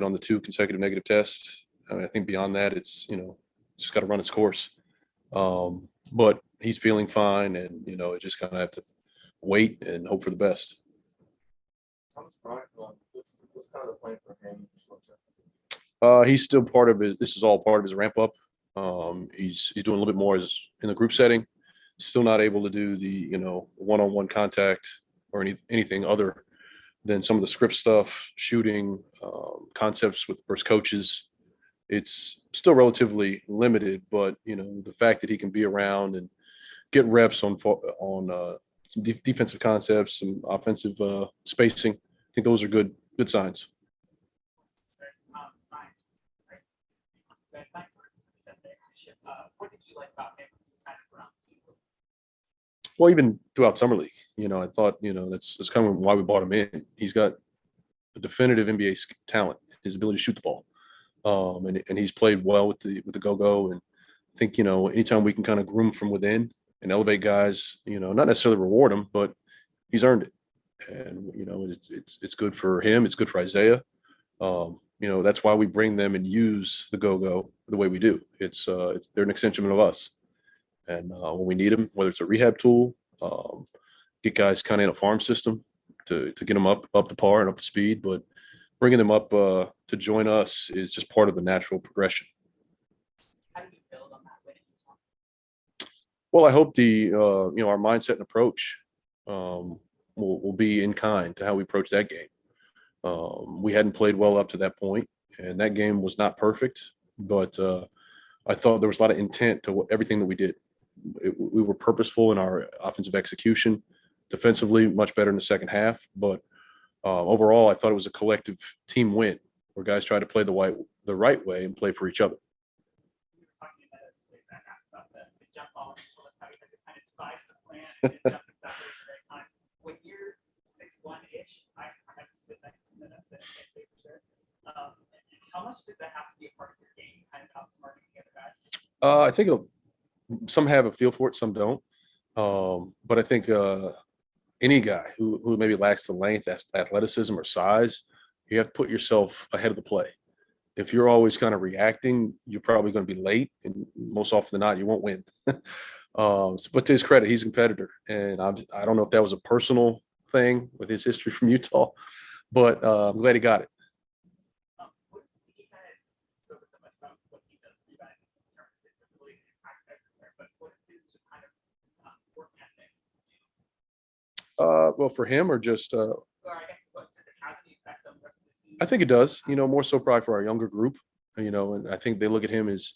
on the 2 consecutive negative tests. I mean, I think beyond that, it's, just got to run its course. But he's feeling fine, and, it just kind of have to wait and hope for the best. Thomas Bryant, what's kind of the plan for him? He's still part of his. This is all part of his ramp up. He's doing a little bit more as in the group setting. Still not able to do the one-on-one contact or anything other than some of the script stuff, shooting, concepts with versus coaches. It's still relatively limited, but the fact that he can be around and get reps on some defensive concepts, some offensive spacing, I think those are good signs. What did you like about him this time around? Well, even throughout summer league, I thought that's kind of why we bought him in. He's got a definitive NBA talent, his ability to shoot the ball, and he's played well with the go-go. And I think anytime we can kind of groom from within and elevate guys, not necessarily reward them, but he's earned it. And it's good for him. It's good for Isaiah. That's why we bring them and use the go-go the way we do. They're an extension of us. And when we need them, whether it's a rehab tool, get guys kind of in a farm system to get them up to par and up to speed, but bringing them up to join us is just part of the natural progression. How do you build on that winning? Well, I hope our mindset and approach will be in kind to how we approach that game. We hadn't played well up to that point, and that game was not perfect, but I thought there was a lot of intent to everything that we did. We were purposeful in our offensive execution, defensively much better in the second half, but overall, I thought it was a collective team win where guys tried to play the right way and play for each other. We were talking about it, so Zach asked about the jump ball and told us how you had to kind of devise the plan and jump exactly at the right time. When you're 6'1"-ish, I haven't stood next to him, I can't say for sure. How much does that have to be a part of your game, kind of outsmarting the other guys? I think some have a feel for it, some don't. But I think any guy who maybe lacks the length, athleticism, or size, you have to put yourself ahead of the play. If you're always kind of reacting, you're probably going to be late, and most often than not, you won't win. But to his credit, he's a competitor, and I don't know if that was a personal thing with his history from Utah, but I'm glad he got it. He kind of spoke so much about what he does for you guys in terms of his ability to impact everywhere, but what is his just kind of work ethic? Well, for him or just Or I guess what does it have any effect on the rest of the team? I think it does, more so probably for our younger group, and I think they look at him as,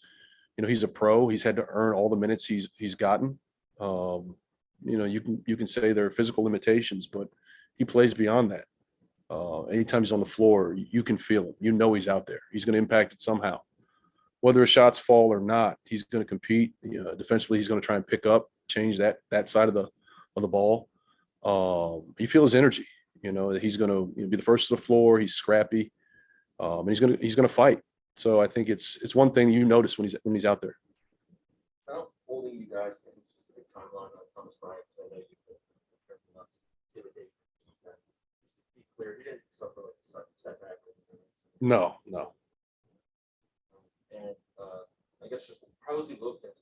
he's a pro. He's had to earn all the minutes he's gotten. You can say there are physical limitations, but he plays beyond that. Anytime he's on the floor, you can feel him. He's out there. He's going to impact it somehow. Whether his shots fall or not, he's going to compete. Defensively, he's going to try and pick up, change that side of the ball. You feel his energy. He's going to be the first to the floor. He's scrappy, and he's going to fight. So I think it's one thing you notice when he's out there. Not holding you guys to any specific timeline on Thomas Bryant, because I know you've been careful not to give a date. Just to be clear, he didn't suffer like a setback. No. And I guess just how has he looked? It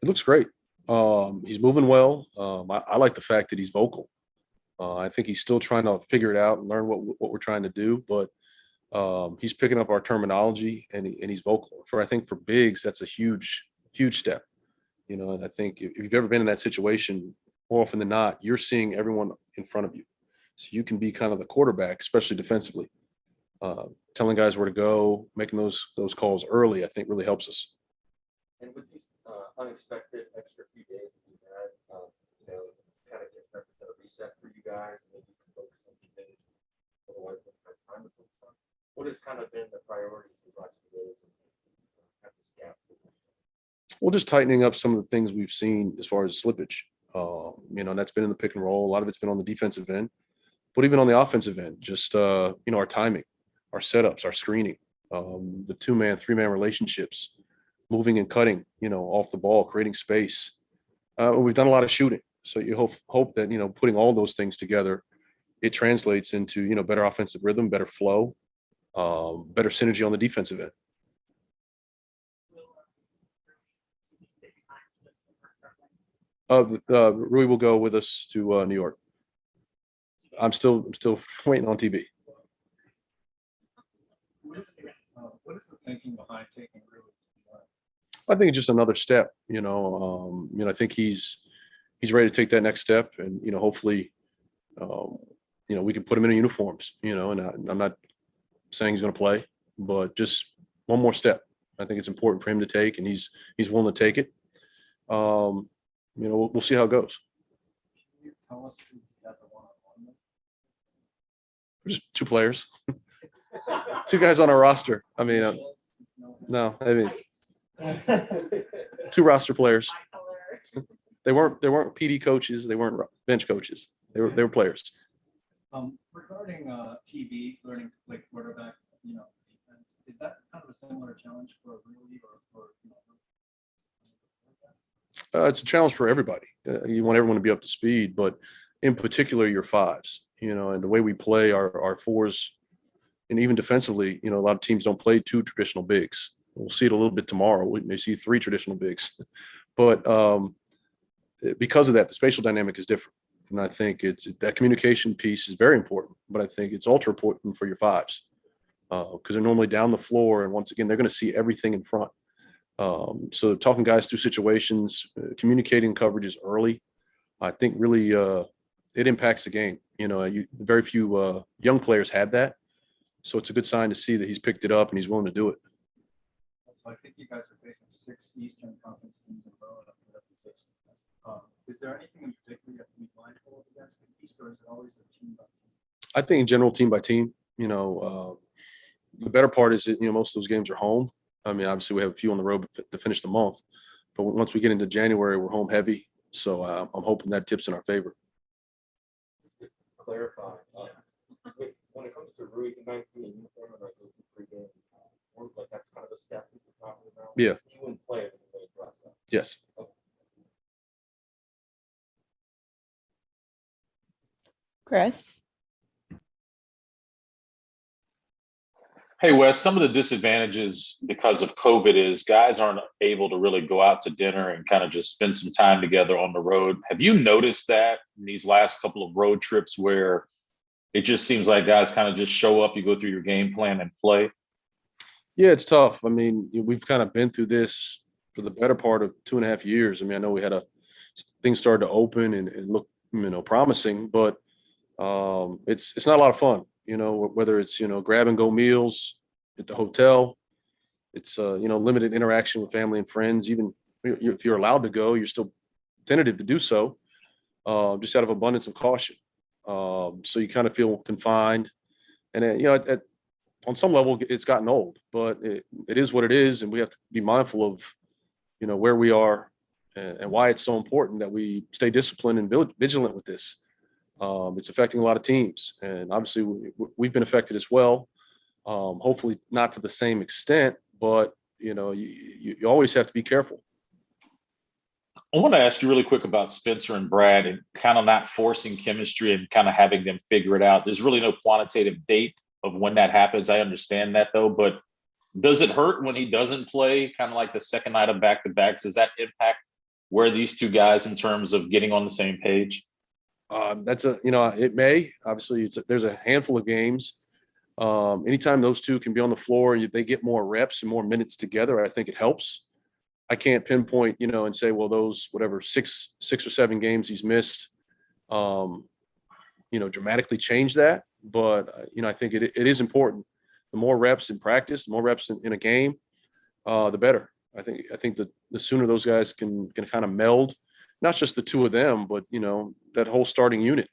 looks great. He's moving well. I like the fact that he's vocal. I think he's still trying to figure it out and learn what we're trying to do, but he's picking up our terminology and he's vocal. I think for bigs, that's a huge step. And I think if you've ever been in that situation, more often than not, you're seeing everyone in front of you. So you can be kind of the quarterback, especially defensively. Telling guys where to go, making those calls early, I think really helps us. And with these unexpected extra few days that you had, kind of represent a reset for you guys, and maybe you can focus on some things otherwise you have time to focus on. What has kind of been the priorities these last few days as you have this gap? Well, just tightening up some of the things we've seen as far as slippage. And that's been in the pick and roll. A lot of it's been on the defensive end, but even on the offensive end, just our timing, our setups, our screening, the 2-man, 3-man relationships, moving and cutting, off the ball, creating space. We've done a lot of shooting, so you hope that putting all those things together, it translates into better offensive rhythm, better flow, better synergy on the defensive end. Rui will go with us to New York. I'm still waiting on TB. What is the thinking behind taking Rui? I think it's just another step. I think he's ready to take that next step, and hopefully, we can put him in uniforms. And I'm not saying he's going to play, but just one more step. I think it's important for him to take, and he's willing to take it. We'll see how it goes. Can you tell us who got the one-on-one? Just two players, two guys on our roster. I mean, no, I mean, two roster players. They weren't PD coaches. They weren't bench coaches. They were players. Regarding TB learning to play quarterback, defense, is that kind of a similar challenge for Rui or It's a challenge for everybody. You want everyone to be up to speed, but in particular, your fives. And the way we play our fours, and even defensively, a lot of teams don't play two traditional bigs. We'll see it a little bit tomorrow. We may see three traditional bigs, but because of that, the spatial dynamic is different. And I think that communication piece is very important, but I think it's ultra important for your fives because they're normally down the floor. And once again, they're going to see everything in front. So talking guys through situations, communicating coverages early, I think really it impacts the game. Very few young players had that. So it's a good sign to see that he's picked it up and he's willing to do it. So I think you guys are facing 6 Eastern Conference teams in a row. Is there anything in particular you have to be mindful of against the East, or is it always a team by team? I think in general, team by team. The better part is that most of those games are home. I mean, obviously we have a few on the road to finish the month, but once we get into January, we're home heavy. So I'm hoping that tips in our favor. Just to clarify, when it comes to Rui, he might be in uniform and like go through pregame. Like that's kind of a step we were talking about. Yeah. He wouldn't play it when they dress up. Yes. Okay. Chris? Hey, Wes, some of the disadvantages because of COVID is guys aren't able to really go out to dinner and kind of just spend some time together on the road. Have you noticed that in these last couple of road trips where it just seems like guys kind of just show up, you go through your game plan and play? Yeah, it's tough. I mean, we've kind of been through this for the better part of 2.5 years. I mean, I know we had things started to open and look, promising, but it's not a lot of fun. Whether it's grab and go meals at the hotel, it's limited interaction with family and friends. Even if you're allowed to go, you're still tentative to do so, just out of abundance of caution. So you kind of feel confined, and on some level, it's gotten old, but it is what it is, and we have to be mindful of where we are and why it's so important that we stay disciplined and vigilant with this. It's affecting a lot of teams, and obviously we've been affected as well. Hopefully not to the same extent, but you always have to be careful. I want to ask you really quick about Spencer and Brad and kind of not forcing chemistry and kind of having them figure it out. There's really no quantitative date of when that happens. I understand that though, but does it hurt when he doesn't play kind of like the second night of back-to-backs? Does that impact where these two guys in terms of getting on the same page? It may. Obviously, there's a handful of games. Anytime those two can be on the floor and they get more reps and more minutes together, I think it helps. I can't pinpoint, and say, well, those whatever 6 or 7 games he's missed, dramatically change that. But I think it is important. The more reps in practice, the more reps in a game, the better. I think the sooner those guys can kind of meld. Not just the two of them, but that whole starting unit.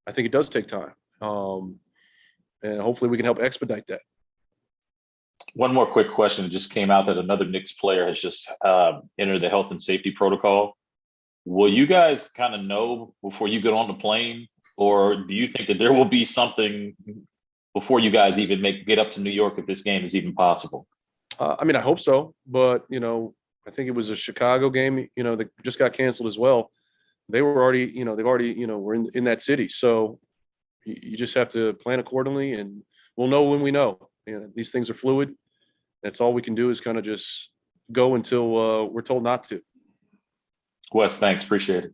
I think it does take time, and hopefully we can help expedite that. One more quick question. It just came out that another Knicks player has just entered the health and safety protocol. Will you guys kind of know before you get on the plane, or do you think that there will be something before you guys even get up to New York if this game is even possible? I hope so, but I think it was a Chicago game, that just got canceled as well. They were already, were in that city. So you just have to plan accordingly, and we'll know when we know. You know, these things are fluid. That's all we can do is kind of just go until we're told not to. Wes, thanks. Appreciate it.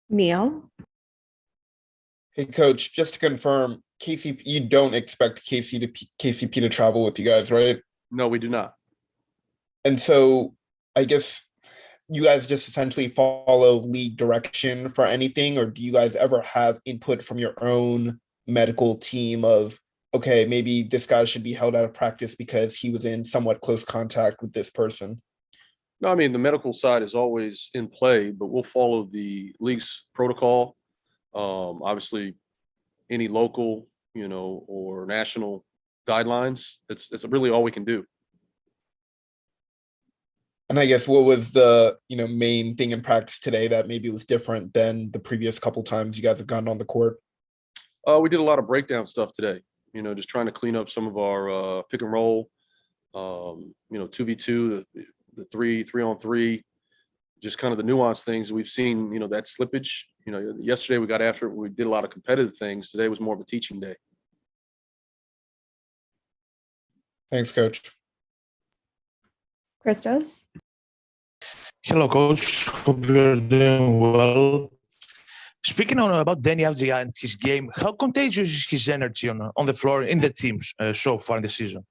Neil, Hey, Coach, just to confirm, KCP, you don't expect KCP to travel with you guys, right? No, we do not. And so I guess you guys just essentially follow league direction for anything, or do you guys ever have input from your own medical team of, okay, maybe this guy should be held out of practice because he was in somewhat close contact with this person? No, I mean, the medical side is always in play, but we'll follow the league's protocol. Obviously, any local, you know, or national guidelines, it's really all we can do. And I guess what was the, main thing in practice today that maybe was different than the previous couple times you guys have gone on the court? We did a lot of breakdown stuff today, you know, just trying to clean up some of our pick and roll, 2v2, the 3-on-3, just kind of the nuanced things we've seen, you know, that slippage. You know, yesterday we got after it. We did a lot of competitive things. Today was more of a teaching day. Thanks, Coach. Christos, Hello, coach. Hope you're doing well. Speaking about Deni Avdija and his game, how contagious is his energy on the floor in the teams so far in the season?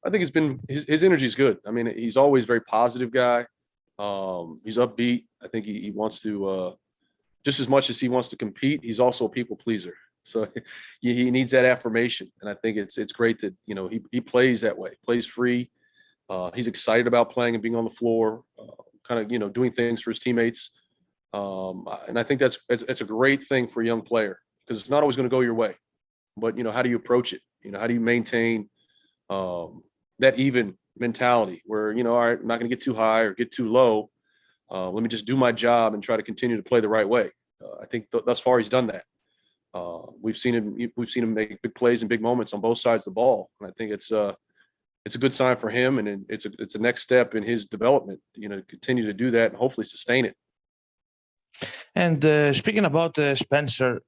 I think it's been his energy is good. I mean, he's always a very positive guy. He's upbeat. I think he wants to just as much as he wants to compete. He's also a people pleaser. So he needs that affirmation, and I think it's great that he plays that way. Plays free. He's excited about playing and being on the floor, kind of doing things for his teammates. And I think that's a great thing for a young player because it's not always going to go your way. But how do you approach it? How do you maintain that even mentality where all right, I'm not going to get too high or get too low. Let me just do my job and try to continue to play the right way. I think thus far he's done that. We've seen him make big plays and big moments on both sides of the ball, and I think it's a good sign for him, and it's a next step in his development. Continue to do that and hopefully sustain it. And speaking about Spencer,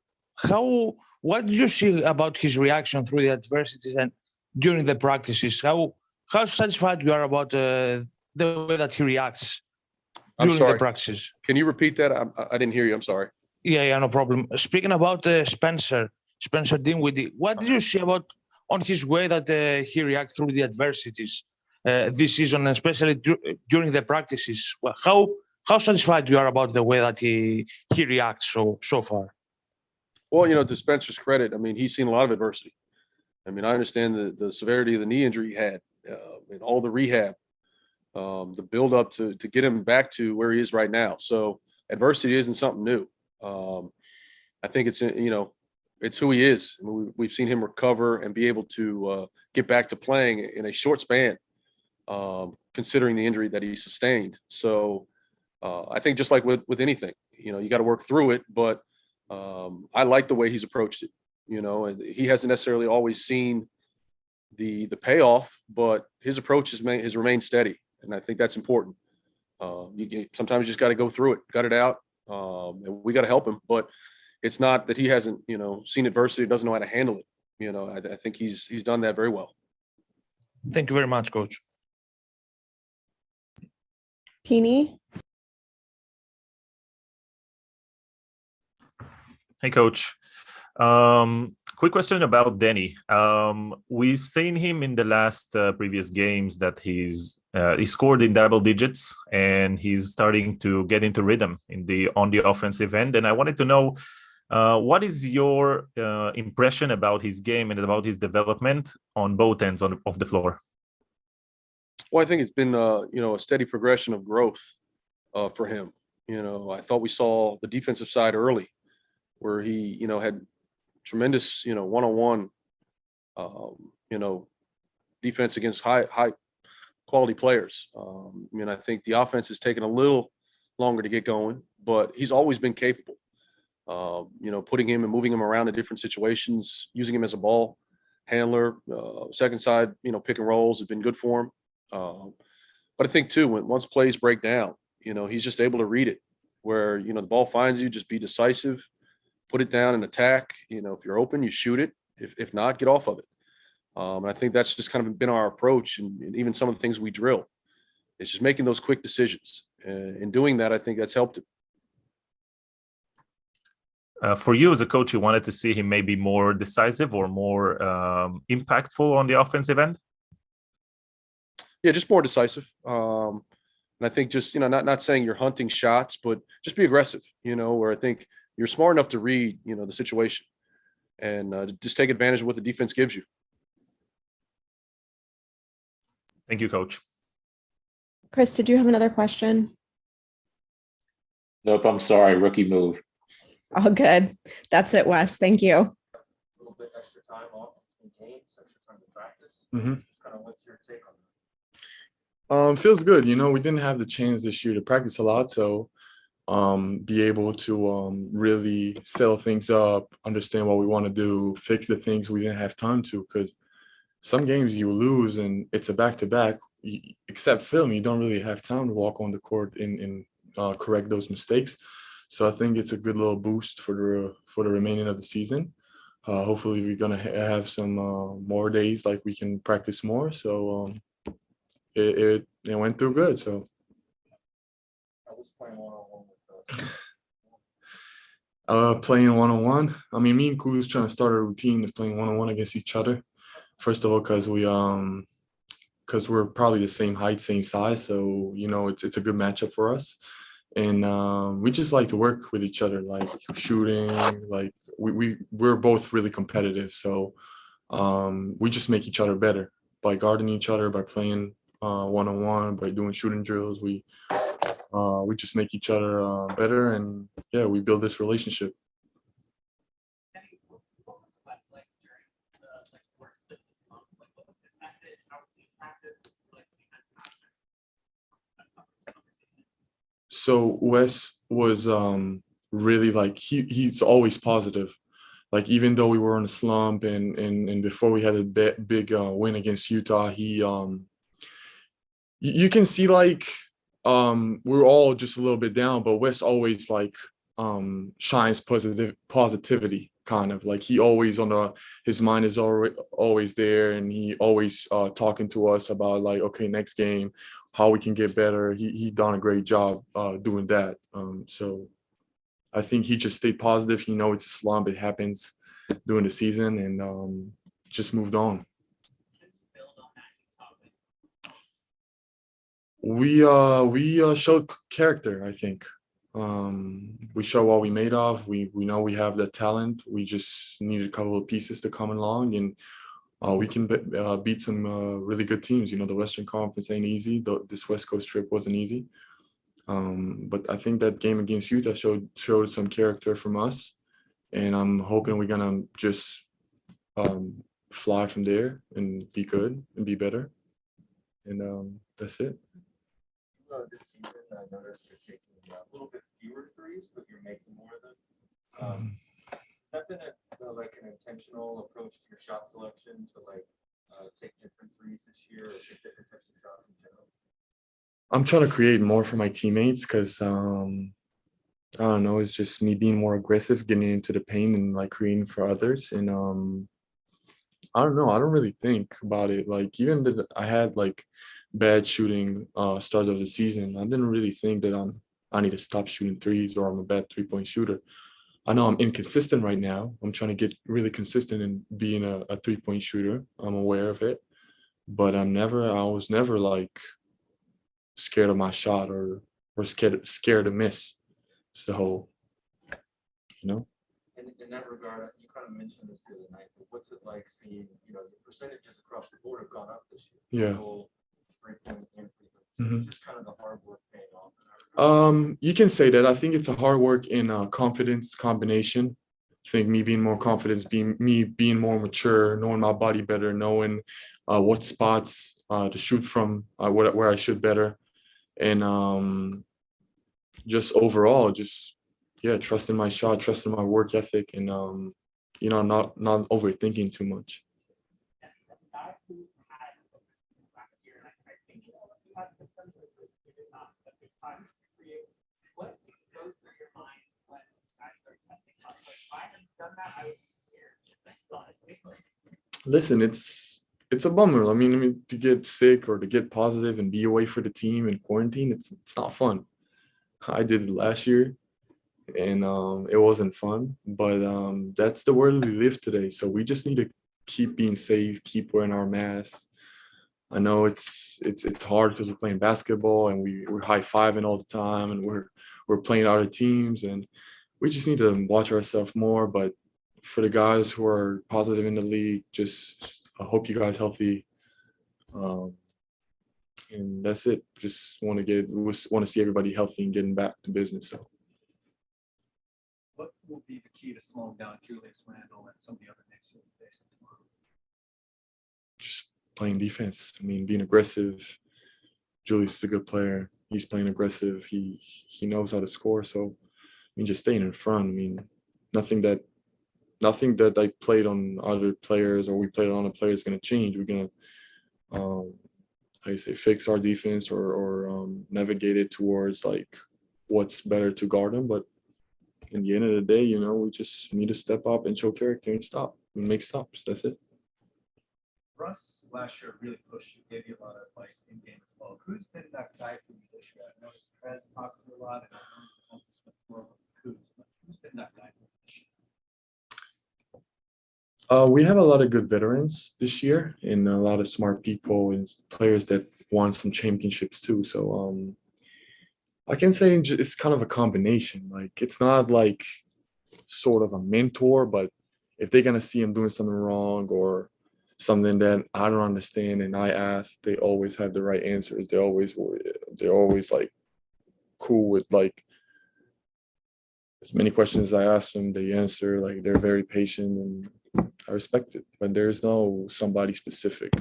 what did you see about his reaction through the adversities and during the practices? How satisfied you are about the way that he reacts during the practices? Can you repeat that? I didn't hear you. I'm sorry. Yeah, no problem. Speaking about Spencer Dinwiddie, what did you see about on his way that he reacts through the adversities this season, and especially during the practices? Well, how satisfied you are about the way that he reacts so far? Well, to Spencer's credit, I mean, he's seen a lot of adversity. I mean, I understand the severity of the knee injury he had, and all the rehab, the build up to get him back to where he is right now. So adversity isn't something new. I think it's who he is. I mean, we've seen him recover and be able to get back to playing in a short span, considering the injury that he sustained. So I think just like with anything, you got to work through it. But I like the way he's approached it. And he hasn't necessarily always seen the payoff, but his approach has remained steady, and I think that's important. Sometimes you just got to go through it, gut it out, and we got to help him. But it's not that he hasn't, seen adversity, doesn't know how to handle it. I think he's done that very well. Thank you very much, Coach. Peony, Hey, Coach. Quick question about Deni. We've seen him in the last previous games that he scored in double digits, and he's starting to get into rhythm on the offensive end. And I wanted to know what is your impression about his game and about his development on both ends of the floor? Well, I think it's been a steady progression of growth for him. I thought we saw the defensive side early, where he had tremendous one-on-one defense against high quality players. I think the offense has taken a little longer to get going, but he's always been capable. Putting him and moving him around in different situations, using him as a ball handler, second side, pick and rolls have been good for him. But I think too, once plays break down, he's just able to read it where, the ball finds you, just be decisive, put it down and attack. If you're open, you shoot it. If not, get off of it. And I think that's just kind of been our approach, and even some of the things we drill. It's just making those quick decisions. In doing that, I think that's helped him. For you as a coach, you wanted to see him maybe more decisive or more impactful on the offensive end? Yeah, just more decisive. And I think just, not saying you're hunting shots, but just be aggressive, where I think you're smart enough to read, the situation and just take advantage of what the defense gives you. Thank you, Coach. Chris, did you have another question? Nope, I'm sorry. Rookie move. All good. That's it, Wes. Thank you. A little bit extra time off in games, extra time to practice. Just kind of what's your take on that? Feels good. We didn't have the chance this year to practice a lot, so be able to really settle things up, understand what we want to do, fix the things we didn't have time to, because some games you lose and it's a back-to-back. Except film, you don't really have time to walk on the court and correct those mistakes. So I think it's a good little boost for the remaining of the season. Hopefully we're gonna have some more days like we can practice more. So it went through good. So I was playing one-on-one with playing one-on-one. I mean, me and Kuz trying to start a routine of playing one-on-one against each other. First of all, because we're probably the same height, same size, so it's a good matchup for us. And we just like to work with each other, like shooting. Like we're both really competitive, so we just make each other better by guarding each other, by playing one-on-one, by doing shooting drills. We just make each other better, and yeah, we build this relationship. What was Wes like during the worst of the slump? What was his message? How was he in practice? So Wes was really like he's always positive. Like even though we were in a slump and before we had a big win against Utah, you can see like we're all just a little bit down, but Wes always like shines positivity, kind of like he always his mind is always there, and he always talking to us about like, okay, next game, how we can get better. He done a great job doing that. So I think he just stayed positive. It's a slump, it happens during the season, and just moved on. We showed character, I think. We show what we made of. We know we have the talent. We just needed a couple of pieces to come along, and we can beat some really good teams. The Western Conference ain't easy. This West Coast trip wasn't easy. But I think that game against Utah showed some character from us, and I'm hoping we're gonna just fly from there and be good and be better. And that's it. This season, I noticed you're taking a little bit fewer threes, but you're making more of them. Has that been an intentional approach to your shot selection to take different threes this year, or take different types of shots in general? I'm trying to create more for my teammates because I don't know, it's just me being more aggressive, getting into the paint and like creating for others. And I don't know, I don't really think about it. Like even that I had like bad shooting start of the season, I didn't really think that I need to stop shooting threes or I'm a bad 3-point shooter. I know I'm inconsistent right now. I'm trying to get really consistent in being a 3-point shooter. I'm aware of it, but I was never like scared of my shot or scared to miss. So, In that regard, you kind of mentioned this the other night, but what's it like seeing, your percentages across the board have gone up this year? Yeah. 3-point and 3-point. Mhm. Just kind of the hard work paying off. You can say that. I think it's a hard work in confidence combination. I think me being more confident, being more mature, knowing my body better, knowing what spots to shoot from, where I shoot better, and just overall, trusting my shot, trusting my work ethic, and not overthinking too much. The guy who had last year, and I think all of us who had systems, it is not a big time for you. What goes through your mind when guys start testing something? If I had done that, I would be scared. honestly. Listen, it's a bummer. I mean, to get sick or to get positive and be away for the team in quarantine, it's not fun. I did it last year, and it wasn't fun. But that's the world we live today. So we just need to keep being safe, keep wearing our masks. I know it's hard because we're playing basketball and we're high fiving all the time, and we're playing other teams, and we just need to watch ourselves more. But for the guys who are positive in the league, just I hope you guys healthy. Um, and that's it. Just want to see everybody healthy and getting back to business. So What will be the key to slowing down Julius Randle and some of the other Knicks who will be facing tomorrow? just playing defense. I mean, being aggressive. Julius is a good player. He's playing aggressive. He knows how to score. So I mean, just staying in front. I mean, nothing that I played on other players or we played on other players is going to change. We're going to, how you say, fix our defense or navigate it towards like what's better to guard them. But in the end of the day, we just need to step up and show character and stop and make stops. That's it. Russ last year really pushed you, gave you a lot of advice in game as well. Who's been that guy for you this year? I noticed Trez talked to you a lot, and I know you've been more with Kuz, but who's been that guy for you this year? We have a lot of good veterans this year and a lot of smart people and players that won some championships too. So I can say it's kind of a combination. Like it's not like sort of a mentor, but if they're gonna see him doing something wrong or something that I don't understand and I ask, they always have the right answers. They're always like cool with like as many questions as I ask them, they answer. Like they're very patient and I respect it. But there's no somebody specific.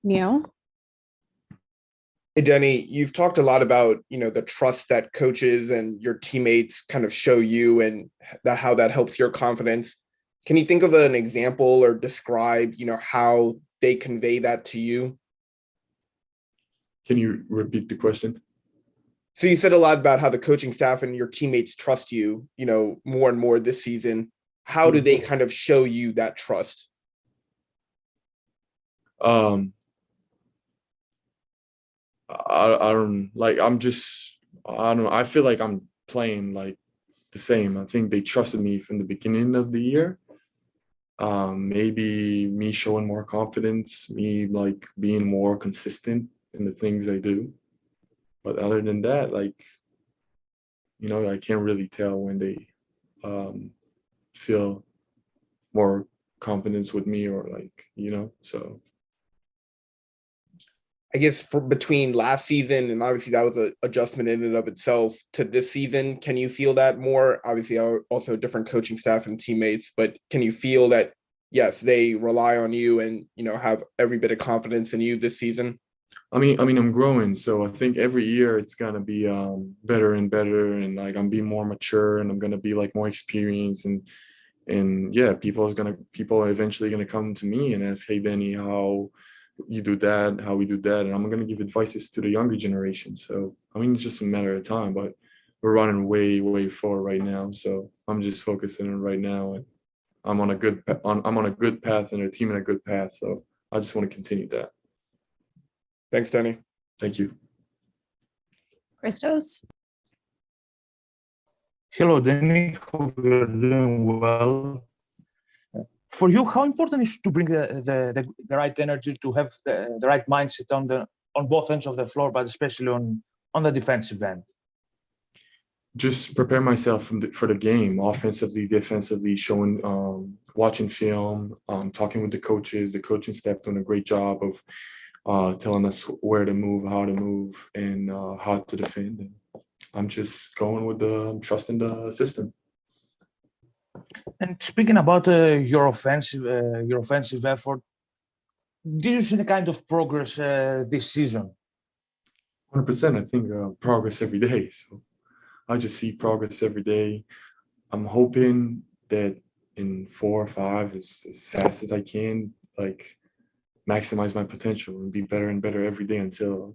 Neil? Hey, Denny, you've talked a lot about, the trust that coaches and your teammates kind of show you and how that helps your confidence. Can you think of an example or describe, how they convey that to you? Can you repeat the question? So you said a lot about how the coaching staff and your teammates trust you, more and more this season. How do they kind of show you that trust? I don't like I don't know. I feel like I'm playing like the same. I think they trusted me from the beginning of the year. Maybe me showing more confidence, me like being more consistent in the things I do. But other than that, like, I can't really tell when they feel more confidence with me or like, so. I guess for between last season and obviously that was an adjustment in and of itself to this season, can you feel that more? Obviously, also different coaching staff and teammates, but can you feel that, yes, they rely on you and, have every bit of confidence in you this season? I mean, I'm growing, so I think every year it's gonna be better and better, and like I'm being more mature, and I'm gonna be like more experienced, and yeah, people are eventually gonna come to me and ask, "Hey, Denny, how you do that? How we do that?" And I'm gonna give advices to the younger generation. So I mean, it's just a matter of time, but we're running way, way forward right now. So I'm just focusing on right now, and I'm on a good path, and the team in a good path. So I just want to continue that. Thanks, Denny. Thank you. Christos? Hello, Danny. Hope you're doing well. For you, how important is to bring the right energy, to have the right mindset on both ends of the floor, but especially on the defensive end? Just prepare myself for the game, offensively, defensively, showing, watching film, talking with the coaches. The coaching staff doing a great job of telling us where to move, how to move, and how to defend. And I'm just going with trusting the system. And speaking about your offensive effort, did you see any kind of progress this season? 100%. I think progress every day. So I just see progress every day. I'm hoping that in 4 or 5, as fast as I can, like maximize my potential and be better and better every day until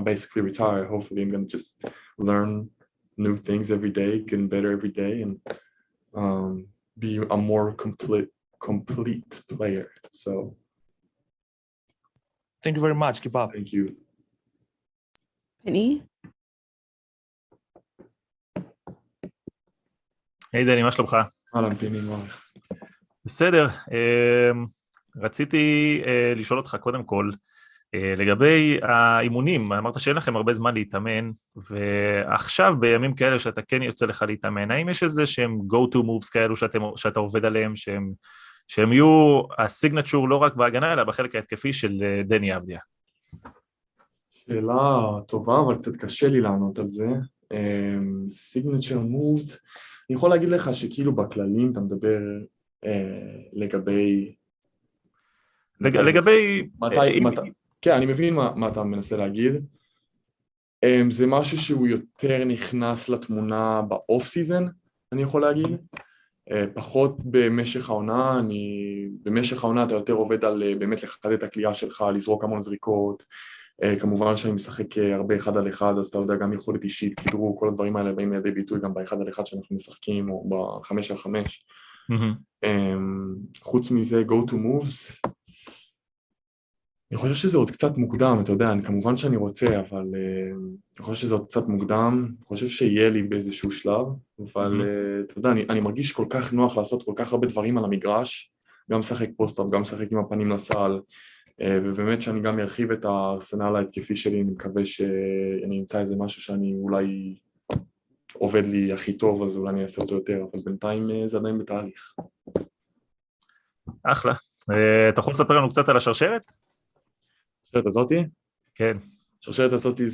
basically retire. Hopefully I'm going to just learn new things every day, getting better every day, and be a more complete player. So Thank you very much. Keep up. thank you. Penny? היי דני, מה שלומך? אהלן פיני, מה הולך? בסדר, רציתי לשאול אותך קודם כל, לגבי האימונים, אמרת שאין לכם הרבה זמן להתאמן, ועכשיו בימים כאלה שאתה כן יוצא לך להתאמן, האם יש איזה שהם go-to moves כאלו שאתה עובד עליהם, שהם יהיו הסיגנצ'ור לא רק בהגנה, אלא בחלק ההתקפי של דני אבדיה? שאלה טובה, אבל קצת קשה לי לענות על זה. signature moves, אני יכול להגיד לך שכאילו בכללים אתה מדבר לגבי... כן, אני מבין מה אתה מנסה להגיד. זה משהו שהוא יותר נכנס לתמונה באוף סיזן, אני יכול להגיד. פחות במשך העונה, במשך העונה אתה יותר עובד על באמת לחדד את הקליעה שלך, לזרוק המון זריקות. כמובן שאני משחק הרבה אחד על אחד, אז אתה יודע גם יכולת אישית, כדרו, כל הדברים האלה באים לידי ביטוי גם באחד על אחד שאנחנו משחקים, או בחמש על חמש. חוץ מזה, go to moves, אני חושב שזה עוד קצת מוקדם, אתה יודע, כמובן שאני רוצה, אבל אני חושב שזה עוד קצת מוקדם, אני חושב שיהיה לי באיזשהו שלב, אבל אתה יודע, אני מרגיש כל כך נוח לעשות כל כך הרבה דברים על המגרש, גם משחק פוסט-אפ, גם משחק עם הפנים לסל, ובאמת שאני גם ארחיב את הארסנל ההתקפי שלי, אני מקווה שאני אמצא איזה משהו שאני אולי עובד לי הכי טוב, אז אולי אני אעשה אותו יותר, אבל בינתיים זה עדיין בתהליך. אחלה. אתה יכול לספר לנו קצת על השרשרת? השרשרת הזאתי? כן. השרשרת הזאתי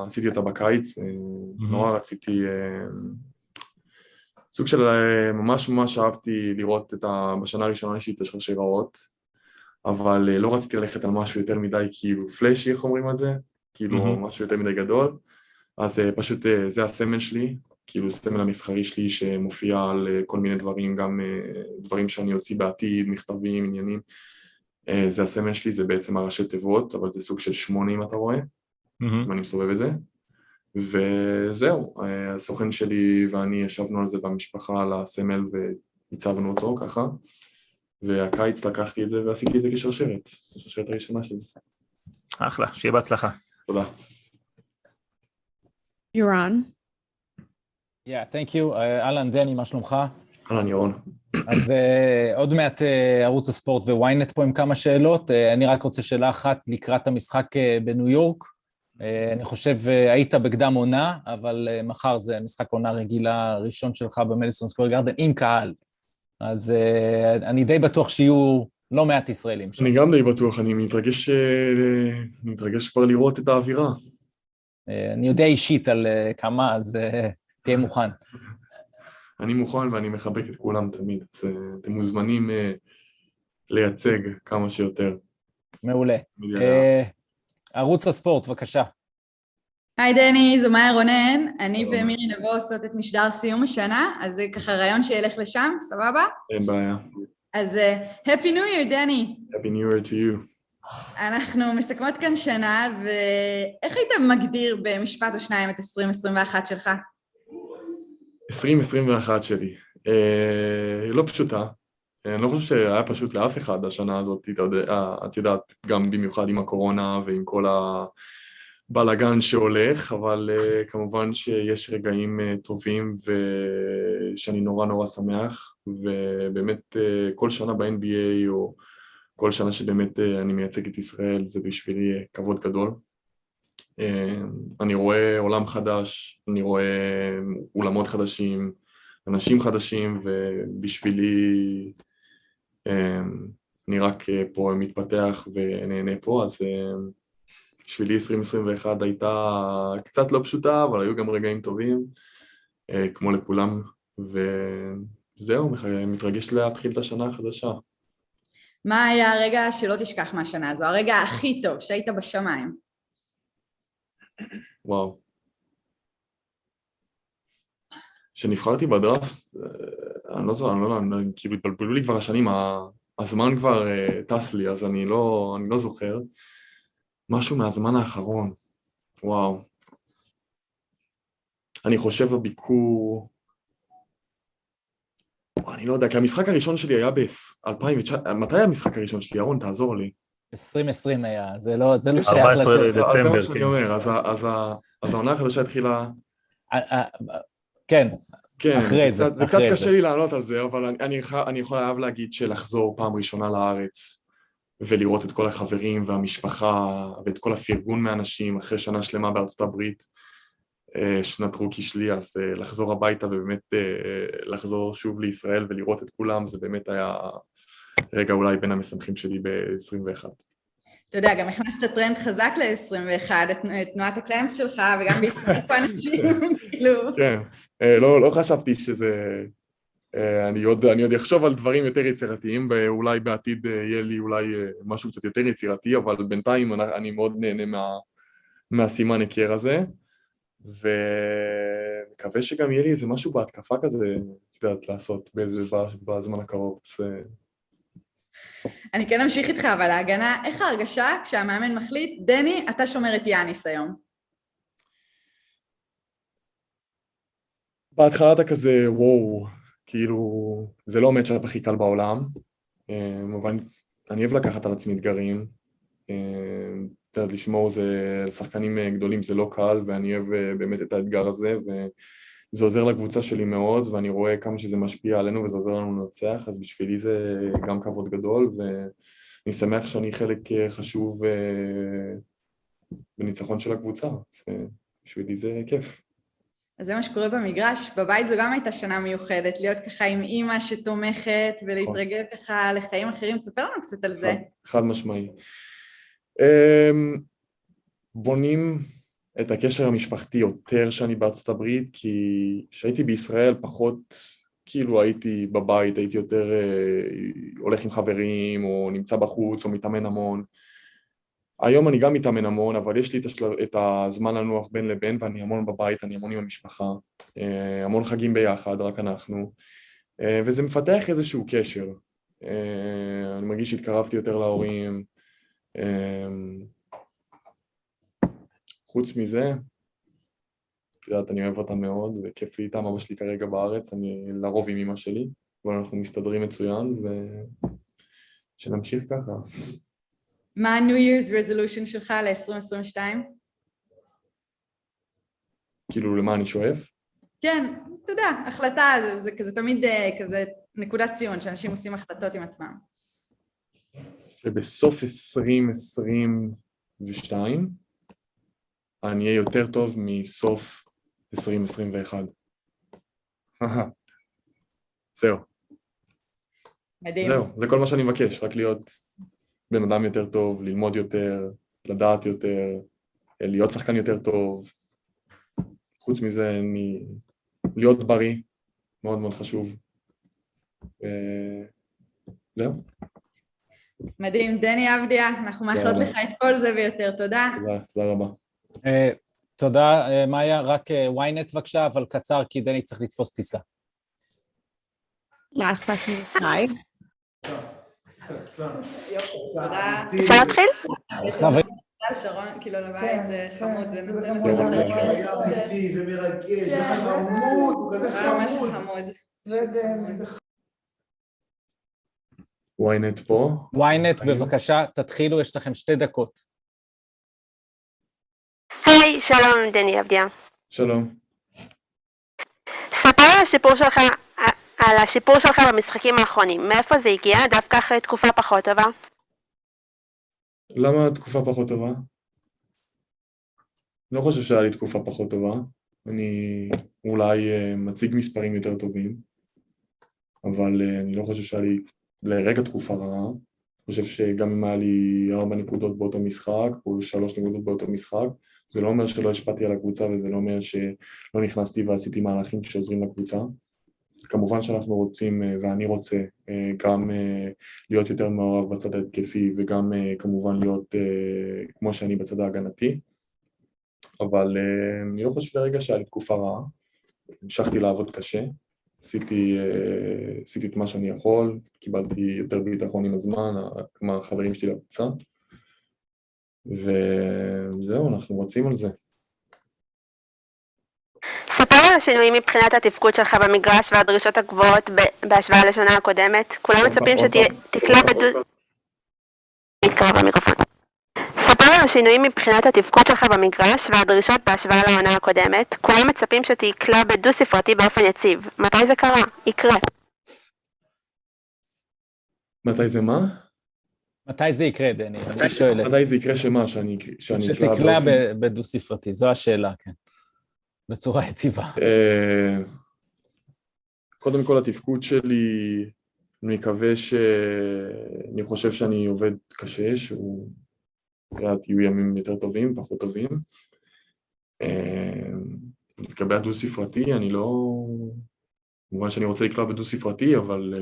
עשיתי אותה בקיץ, נורא רציתי, סוג של ממש אהבתי לראות בשנה הראשונה שלי את השרשראות, אבל לא רציתי ללכת על משהו יותר מדי כאילו פלאשי, איך אומרים את זה? כאילו משהו יותר מדי גדול, אז פשוט זה הסמל שלי, כאילו סמל המסחרי שלי שמופיע על כל מיני דברים, גם דברים שאני אוציא בעתיד, מכתבים, עניינים, זה הסמל שלי, זה בעצם הראשי תיבות, אבל זה סוג של 8 אם אתה רואה, ואני מסובב את זה, וזהו, הסוכן שלי ואני ישבנו על זה במשפחה על הסמל והצבנו אותו ככה, והקיץ לקחתי את זה ועשיתי את זה כשרשרת, השרשרת הראשונה שלי. אחלה, שיהיה בהצלחה. תודה. יורן? thank you. אהלן, דני, מה שלומך? אהלן, ירון. אז עוד מעט ערוץ הספורט וויינט פה עם כמה שאלות. אני רק רוצה שאלה אחת לקראת המשחק בניו יורק. אני חושב היית בקדם עונה, אבל מחר זה משחק עונה רגילה ראשון שלך במדיסון סקוור גארדן עם קהל. אז אני די בטוח שיהיו לא מעט ישראלים. אני גם די בטוח, אני מתרגש כבר לראות את האווירה. אני יודע אישית על כמה, אז תהיה מוכן. אני מוכן ואני מחבק את כולם תמיד, אתם מוזמנים לייצג כמה שיותר. מעולה. ערוץ הספורט, בבקשה. היי דני, זו מאיה רונן, אני ומירי נבו עושות את משדר סיום השנה, אז זה ככה רעיון שילך לשם, סבבה? אין בעיה. אז Happy New Year, דני. Happy New Year to you. אנחנו מסכמות כאן שנה, ואיך היית מגדיר במשפט או שניים את 2021 שלך? 2021 שלי, לא פשוטה, אני לא חושב שהיה פשוט לאף אחד השנה הזאת, את יודעת, גם במיוחד עם הקורונה ועם כל הבלגן שהולך, אבל כמובן שיש רגעים טובים ושאני נורא שמח, ובאמת כל שנה ב-NBA או כל שנה שבאמת אני מייצג את ישראל זה בשבילי כבוד גדול. אני רואה עולם חדש, אני רואה אולמות חדשים, אנשים חדשים, ובשבילי אני רק פה מתפתח ונהנה פה, אז בשבילי 2021 הייתה קצת לא פשוטה, אבל היו גם רגעים טובים, כמו לכולם, וזהו, מתרגש להתחיל את השנה החדשה. מה היה הרגע שלא תשכח מהשנה הזו, הרגע הכי טוב שהיית בשמיים? וואו. כשנבחרתי בדראפט, אני לא זוכר, כאילו התבלבלו לי כבר השנים, הזמן כבר טס לי, אז אני לא זוכר. משהו מהזמן האחרון. וואו. אני חושב הביקור... אני לא יודע, כי המשחק הראשון שלי היה ב-2019, מתי היה המשחק הראשון שלי? ירון, תעזור לי. 2020 היה, זה לא שייך 14 לשם. אז זה לדצמבר, מה שאני כן. אומר, אז העונה החדשה התחילה... כן, כן, אחרי זה זה, קצת קשה לי לענות על זה, אבל אני יכול להב להגיד שלחזור פעם ראשונה לארץ ולראות את כל החברים והמשפחה ואת כל הפרגון מאנשים אחרי שנה שלמה בארצות הברית, שנת רוקי שלי, אז לחזור הביתה ובאמת לחזור שוב לישראל ולראות את כולם, זה באמת היה רגע אולי בין המשמחים שלי ב-21. אתה יודע, גם הכנסת טרנד חזק ל-21, את תנועת הקלאמפס שלך, וגם בישראל פה אנשים, כאילו. כן, לא חשבתי שזה... אני עוד אחשוב על דברים יותר יצירתיים, ואולי בעתיד יהיה לי אולי משהו קצת יותר יצירתי, אבל בינתיים אני מאוד נהנה מהסימן הכר הזה, ומקווה שגם יהיה לי איזה משהו בהתקפה כזה, את יודעת, לעשות בזמן הקרוב. אני כן אמשיך איתך, אבל ההגנה, איך ההרגשה כשהמאמן מחליט, דני, אתה שומר את יאניס היום? בהתחלה אתה כזה, וואו, כאילו, זה לא מצ'אפ הכי קל בעולם, אבל אני אוהב לקחת על עצמי אתגרים, אתה יודע, לשמור לשחקנים גדולים זה לא קל, ואני אוהב באמת את האתגר הזה, וזה עוזר לקבוצה שלי מאוד, ואני רואה כמה שזה משפיע עלינו וזה עוזר לנו לנצח, אז בשבילי זה גם כבוד גדול, ואני שמח שאני חלק חשוב בניצחון של הקבוצה, בשבילי זה כיף. אז זה מה שקורה במגרש, בבית זו גם הייתה שנה מיוחדת, להיות ככה עם אימא שתומכת ולהתרגל ככה לחיים אחרים, תספר לנו קצת על זה. חד משמעי. בונים את הקשר המשפחתי יותר שאני בארצות הברית, כי כשהייתי בישראל פחות, כאילו הייתי בבית, הייתי יותר הולך עם חברים, או נמצא בחוץ, או מתאמן המון. היום אני גם מתאמן המון, אבל יש לי את הזמן לנוח בין לבין, ואני המון בבית, אני המון עם המשפחה, המון חגים ביחד, רק אנחנו, וזה מפתח איזשהו קשר. אני מרגיש שהתקרבתי יותר להורים. חוץ מזה, את יודעת, אני אוהב אותם מאוד, וכיף לי איתם, אבא שלי כרגע בארץ, אני לרוב עם אמא שלי, אבל אנחנו מסתדרים מצוין, ושנמשיך ככה. מה ה-New Year's resolution שלך ל-2022? כאילו, למה אני שואף? כן, אתה יודע, החלטה, זה כזה תמיד כזה נקודת ציון, שאנשים עושים החלטות עם עצמם. שבסוף 2022, אני אהיה יותר טוב מסוף 2021. זהו. מדהים. זהו, זה כל מה שאני מבקש, רק להיות בן אדם יותר טוב, ללמוד יותר, לדעת יותר, להיות שחקן יותר טוב. חוץ מזה, להיות בריא, מאוד מאוד חשוב. זהו. מדהים, דני אבדיה, אנחנו מאחלות לך את כל זה ויותר, תודה. תודה רבה. תודה, מאיה, רק ynet בבקשה, אבל קצר, כי דני צריך לתפוס טיסה. last question, hi. תודה. אפשר להתחיל? שרון, כאילו לבית זה חמוד, זה נותן לי כזה אמיתי ומרגש, וחמוד, הוא כזה ממש חמוד. חמוד. ynet פה. ynet, בבקשה, תתחילו, יש לכם 2 דקות. היי, שלום, דני אבדיה. שלום. ספר על השיפור שלך במשחקים האחרונים. מאיפה זה הגיע? דווקא אחרי תקופה פחות טובה? למה תקופה פחות טובה? לא חושב שהיה לי תקופה פחות טובה. אני אולי מציג מספרים יותר טובים, אבל אני לא חושב שהיה לי לרגע תקופה רעה. אני חושב שגם אם היה לי 4 נקודות באותו משחק, או 3 נקודות באותו משחק, זה לא אומר שלא השפעתי על הקבוצה, וזה לא אומר שלא נכנסתי ועשיתי מהלכים שעוזרים לקבוצה. כמובן שאנחנו רוצים, ואני רוצה, גם להיות יותר מעורב בצד ההתקפי, וגם כמובן להיות כמו שאני בצד ההגנתי. אבל אני לא חושב לרגע שהיה לי תקופה רעה. המשכתי לעבוד קשה, עשיתי את מה שאני יכול, קיבלתי יותר ביטחון עם הזמן, כמו החברים שלי לקבוצה. וזהו, אנחנו רוצים על זה. ספר על השינויים מבחינת התפקוד שלך במגרש והדרישות הגבוהות בהשוואה לשנה הקודמת. כולם מצפים שתקלע ספר על השינויים מבחינת התפקוד שלך במגרש והדרישות בהשוואה לעונה הקודמת. כולם מצפים שתקלע בדו ספרתי באופן יציב. מתי זה קרה? יקרה. מתי זה מה? מתי זה יקרה, דני? אני שואלת. מתי זה יקרה שמה? שאני שתקלע בדו ספרתי, זו השאלה, כן. בצורה יציבה. קודם כל התפקוד שלי, אני מקווה אני חושב שאני עובד קשה, שהוא יהיו ימים יותר טובים, פחות טובים. לגבי הדו ספרתי, אני לא... כמובן שאני רוצה לקלוע בדו ספרתי, אבל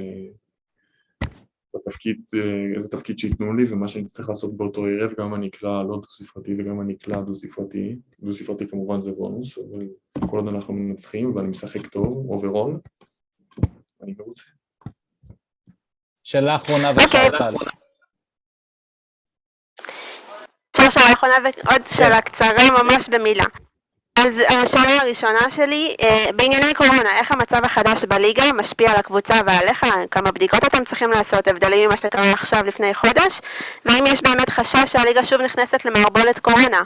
איזה תפקיד שיתנו לי, ומה שאני צריך לעשות באותו ערב, גם אני אקלע לא דו ספרתי וגם אני אקלע דו ספרתי. דו ספרתי כמובן זה בונוס, אבל כל עוד אנחנו מנצחים ואני משחק טוב, אוברול, אני מרוצה. שאלה אחרונה ושאלה. שאלה אחרונה ועוד שאלה קצרה ממש במילה. אז השאלה הראשונה שלי, בענייני קורונה, איך המצב החדש בליגה משפיע על הקבוצה ועליך? כמה בדיקות אתם צריכים לעשות, הבדלים ממה שקרה עכשיו לפני חודש? והאם יש באמת חשש שהליגה שוב נכנסת למערבולת קורונה?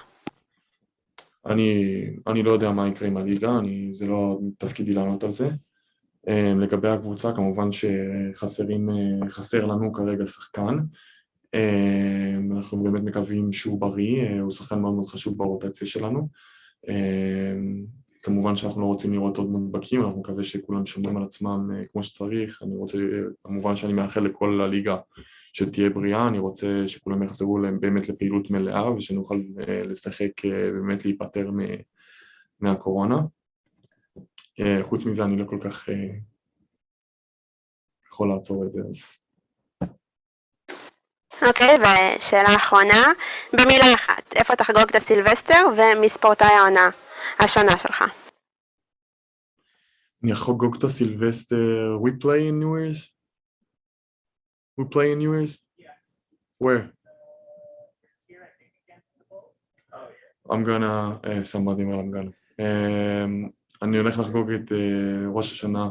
אני לא יודע מה יקרה עם הליגה, זה לא תפקידי לענות על זה. לגבי הקבוצה, כמובן שחסר לנו כרגע שחקן. אנחנו באמת מקווים שהוא בריא, הוא שחקן מאוד מאוד חשוב ברוטציה שלנו. כמובן שאנחנו לא רוצים לראות עוד מודבקים, אנחנו מקווה שכולם שומרים על עצמם כמו שצריך. כמובן שאני מאחל לכל הליגה שתהיה בריאה, אני רוצה שכולם יחזרו באמת לפעילות מלאה ושנוכל לשחק באמת להיפטר מהקורונה. חוץ מזה אני לא כל כך יכול לעצור את זה אז. אוקיי, ושאלה אחרונה, במילה אחת, איפה תחגוג את הסילבסטר ומי ספורטאי העונה השנה שלך? אני אחגוג את הסילבסטר, we play in New Year's? We play in New Year's? Where? I'm gonna, somebody else I'm gonna. אני הולך לחגוג את ראש השנה,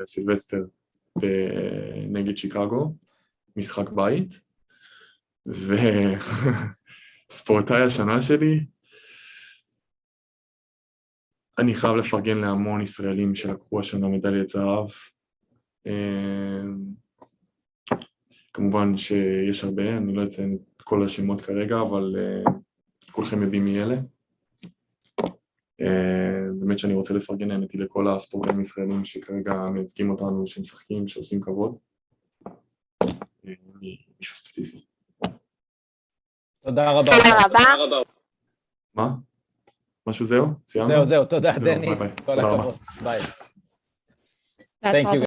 סילבסטר, נגד שיקגו. משחק בית, וספורטאי השנה שלי, אני חייב לפרגן להמון ישראלים שלקחו השנה מדליית זהב. כמובן שיש הרבה, אני לא אציין את כל השמות כרגע, אבל כולכם יודעים מי אלה. באמת שאני רוצה לפרגן האמת היא לכל הספורטאים הישראלים שכרגע מייצגים אותנו, שמשחקים, שעושים כבוד. מישהו ספציפי. תודה רבה. מה? משהו זהו? סיימנו? זהו, תודה דני. כל הכבוד. ביי. Thank you.